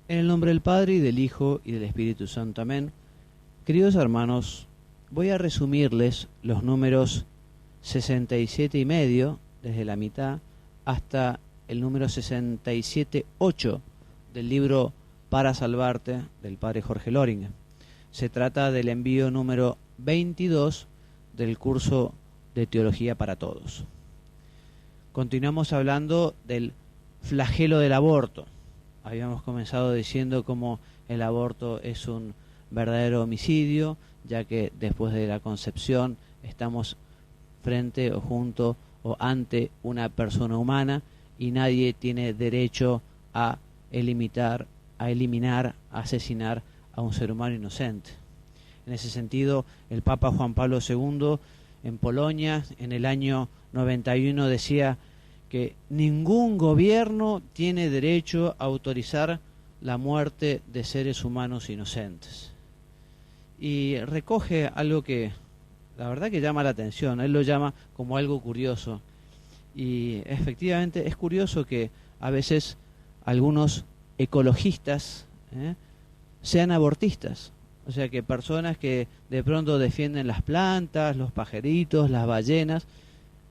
En el nombre del Padre, y del Hijo, y del Espíritu Santo. Amén. Queridos hermanos, voy a resumirles los números 67 y medio, desde la mitad, hasta el número 67.8 del libro Para Salvarte, del Padre Jorge Loring. Se trata del envío número 22 del curso de Teología para Todos. Continuamos hablando del flagelo del aborto. Habíamos comenzado diciendo cómo el aborto es un verdadero homicidio, ya que después de la concepción estamos frente o junto o ante una persona humana y nadie tiene derecho a eliminar, a asesinar a un ser humano inocente. En ese sentido, el Papa Juan Pablo II en Polonia en el año 91 decía que ningún gobierno tiene derecho a autorizar la muerte de seres humanos inocentes. Y recoge algo que la verdad que llama la atención. Él lo llama como algo curioso. Y efectivamente es curioso que a veces algunos ecologistas sean abortistas. O sea, que personas que de pronto defienden las plantas, los pajaritos, las ballenas,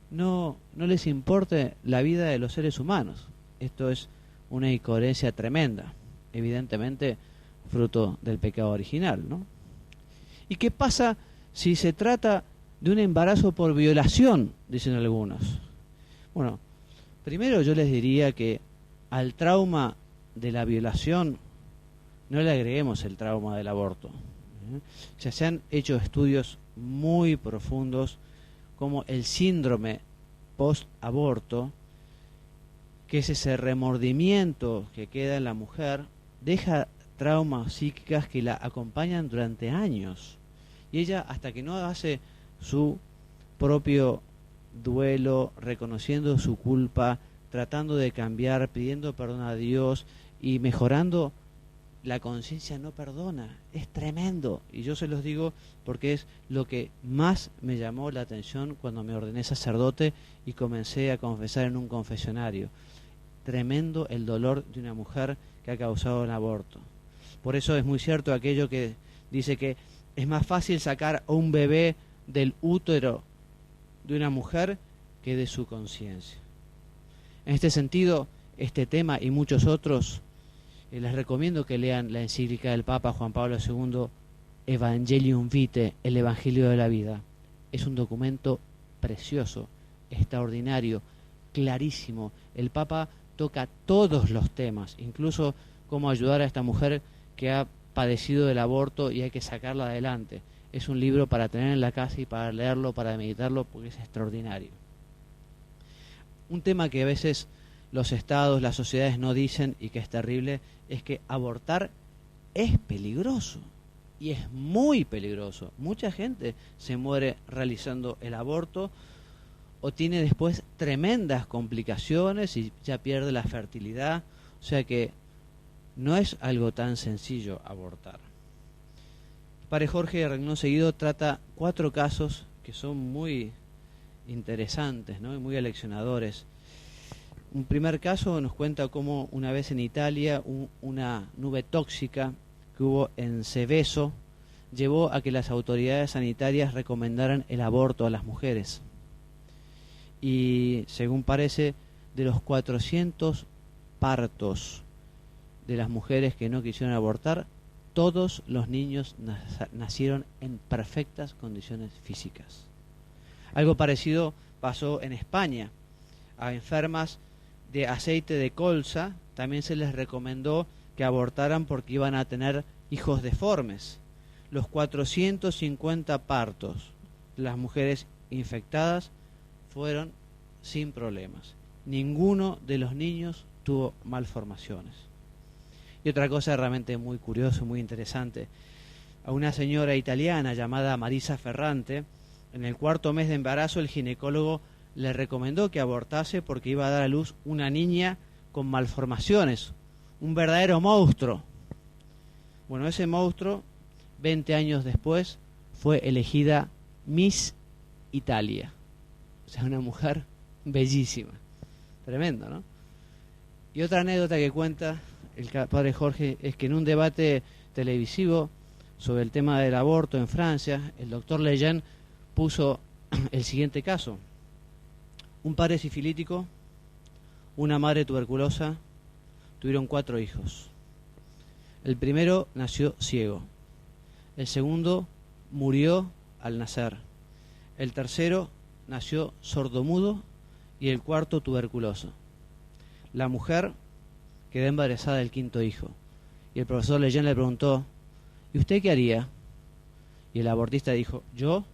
no les importe la vida de los seres humanos. Esto es una incoherencia tremenda, evidentemente fruto del pecado original, ¿no? ¿Y qué pasa si se trata de un embarazo por violación? Dicen algunos. Bueno, primero yo les diría que al trauma de la violación no le agreguemos el trauma del aborto. Ya se han hecho estudios muy profundos como el síndrome post-aborto, que es ese remordimiento que queda en la mujer, deja traumas psíquicas que la acompañan durante años. Y ella, hasta que no hace su propio duelo, reconociendo su culpa, tratando de cambiar, pidiendo perdón a Dios y mejorando, la conciencia no perdona. Es tremendo. Y yo se los digo porque es lo que más me llamó la atención cuando me ordené sacerdote y comencé a confesar en un confesionario. Tremendo el dolor de una mujer que ha causado un aborto. Por eso es muy cierto aquello que dice que es más fácil sacar a un bebé del útero de una mujer que de su conciencia. En este sentido, este tema y muchos otros, les recomiendo que lean la encíclica del Papa Juan Pablo II, Evangelium Vitae, el Evangelio de la Vida. Es un documento precioso, extraordinario, clarísimo. El Papa toca todos los temas, incluso cómo ayudar a esta mujer que ha padecido del aborto y hay que sacarla adelante. Es un libro para tener en la casa y para leerlo, para meditarlo, porque es extraordinario. Un tema que a veces los estados, las sociedades no dicen y que es terrible, es que abortar es peligroso y es muy peligroso. Mucha gente se muere realizando el aborto o tiene después tremendas complicaciones y ya pierde la fertilidad. O sea que no es algo tan sencillo abortar. Padre Jorge Regnón Seguido trata 4 casos que son muy interesantes, ¿no? Y muy aleccionadores. Un primer caso nos cuenta cómo una vez en Italia una nube tóxica que hubo en Seveso llevó a que las autoridades sanitarias recomendaran el aborto a las mujeres. Y según parece, de los 400 partos de las mujeres que no quisieron abortar, todos los niños nacieron en perfectas condiciones físicas. Algo parecido pasó en España. A enfermas de aceite de colza también se les recomendó que abortaran porque iban a tener hijos deformes. Los 450 partos de las mujeres infectadas fueron sin problemas. Ninguno de los niños tuvo malformaciones. Y otra cosa realmente muy curiosa, muy interesante. A una señora italiana llamada Marisa Ferrante, en el 4º mes de embarazo el ginecólogo le recomendó que abortase porque iba a dar a luz una niña con malformaciones, un verdadero monstruo. Bueno, ese monstruo, 20 años después, fue elegida Miss Italia. O sea, una mujer bellísima. Tremendo, ¿no? Y otra anécdota que cuenta padre Jorge, es que en un debate televisivo sobre el tema del aborto en Francia, el doctor Lejeune puso el siguiente caso: un padre sifilítico, una madre tuberculosa, tuvieron 4 hijos. El primero nació ciego, el segundo murió al nacer, el tercero nació sordomudo y el cuarto tuberculoso. La mujer quedó embarazada del 5.º hijo y el profesor Lejeune le preguntó: ¿y usted qué haría? Y el abortista dijo: yo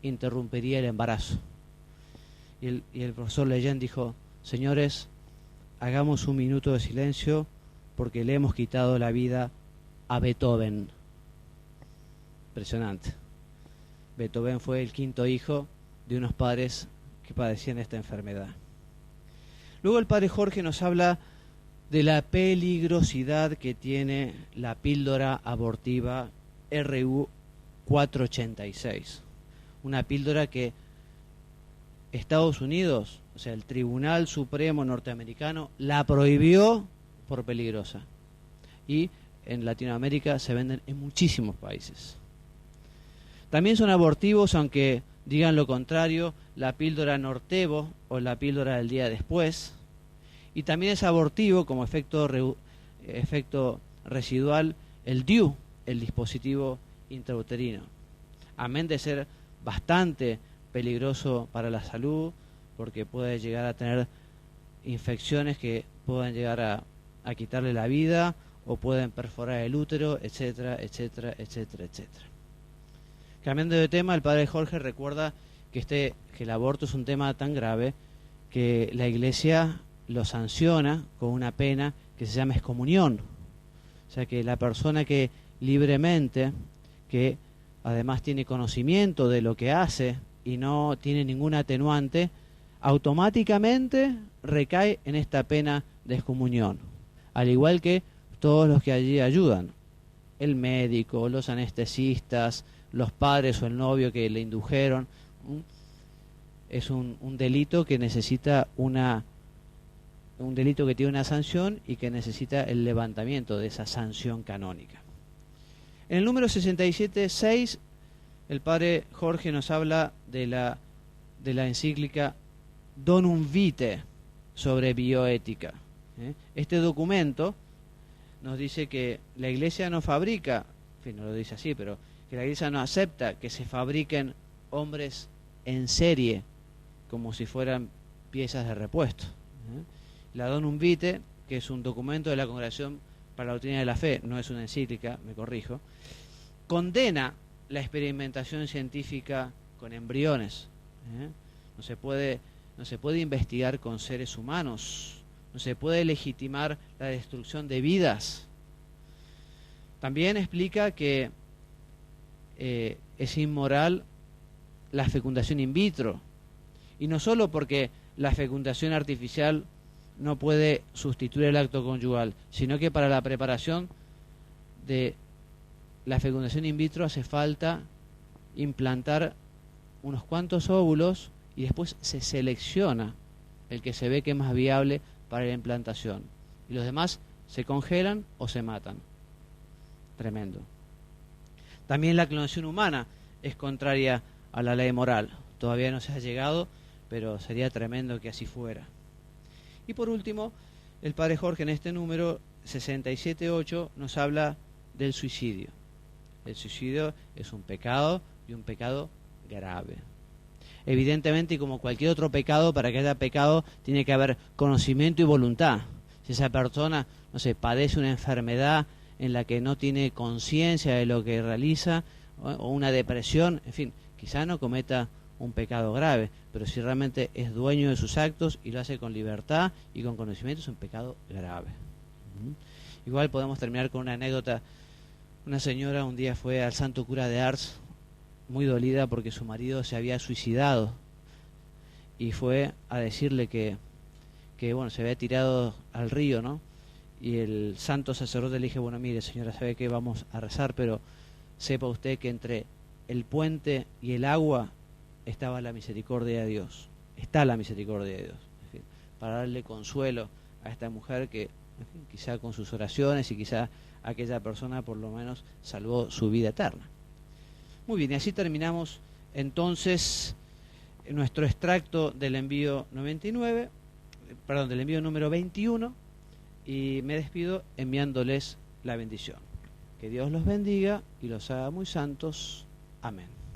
interrumpiría el embarazo. Y el profesor Lejeune dijo: señores, hagamos un minuto de silencio porque le hemos quitado la vida a Beethoven. Impresionante. Beethoven fue el 5.º hijo de unos padres que padecían esta enfermedad. Luego el padre Jorge nos habla de la peligrosidad que tiene la píldora abortiva RU 486. Una píldora que Estados Unidos, o sea, el Tribunal Supremo norteamericano, la prohibió por peligrosa. Y en Latinoamérica se venden en muchísimos países. También son abortivos, aunque digan lo contrario, la píldora Nortevo o la píldora del día después. Y también es abortivo como efecto residual el DIU, el dispositivo intrauterino. Amén de ser bastante peligroso para la salud, porque puede llegar a tener infecciones que puedan llegar a quitarle la vida o pueden perforar el útero, etcétera, etcétera, etcétera, etcétera. Cambiando de tema, el padre Jorge recuerda que el aborto es un tema tan grave que la Iglesia lo sanciona con una pena que se llama excomunión. O sea que la persona que libremente, que además tiene conocimiento de lo que hace y no tiene ningún atenuante, automáticamente recae en esta pena de excomunión, al igual que todos los que allí ayudan, el médico, los anestesistas, los padres o el novio que le indujeron. Es un delito que necesita un delito que tiene una sanción y que necesita el levantamiento de esa sanción canónica. En el número 67.6, el padre Jorge nos habla de la encíclica Donum Vitae sobre bioética. Este documento nos dice que la Iglesia no fabrica, en fin, no lo dice así, pero que la Iglesia no acepta que se fabriquen hombres en serie como si fueran piezas de repuesto. La Donum Vitae, que es un documento de la Congregación para la Doctrina de la Fe, no es una encíclica, me corrijo, condena la experimentación científica con embriones. No se puede investigar con seres humanos, no se puede legitimar la destrucción de vidas. También explica que es inmoral la fecundación in vitro, y no solo porque la fecundación artificial no puede sustituir el acto conyugal, sino que para la preparación de la fecundación in vitro hace falta implantar unos cuantos óvulos y después se selecciona el que se ve que es más viable para la implantación, y los demás se congelan o se matan. Tremendo. También la clonación humana es contraria a la ley moral. Todavía no se ha llegado, pero sería tremendo que así fuera. Y por último, el padre Jorge en este número 67.8 nos habla del suicidio. El suicidio es un pecado y un pecado grave. Evidentemente, y como cualquier otro pecado, para que haya pecado tiene que haber conocimiento y voluntad. Si esa persona, no sé, padece una enfermedad en la que no tiene conciencia de lo que realiza, o una depresión, en fin, quizá no cometa un pecado grave, pero si realmente es dueño de sus actos y lo hace con libertad y con conocimiento, es un pecado grave. Igual podemos terminar con una anécdota. Una señora un día fue al santo cura de Ars, muy dolida porque su marido se había suicidado, y fue a decirle que bueno, se había tirado al río, ¿no? Y el santo sacerdote le dije: bueno, mire señora, sabe que vamos a rezar, pero sepa usted que entre el puente y el agua estaba la misericordia de Dios, está la misericordia de Dios. En fin, para darle consuelo a esta mujer que en fin, quizá con sus oraciones y quizá aquella persona por lo menos salvó su vida eterna. Muy bien, y así terminamos entonces nuestro extracto del envío 99, del envío número 21, y me despido enviándoles la bendición. Que Dios los bendiga y los haga muy santos. Amén.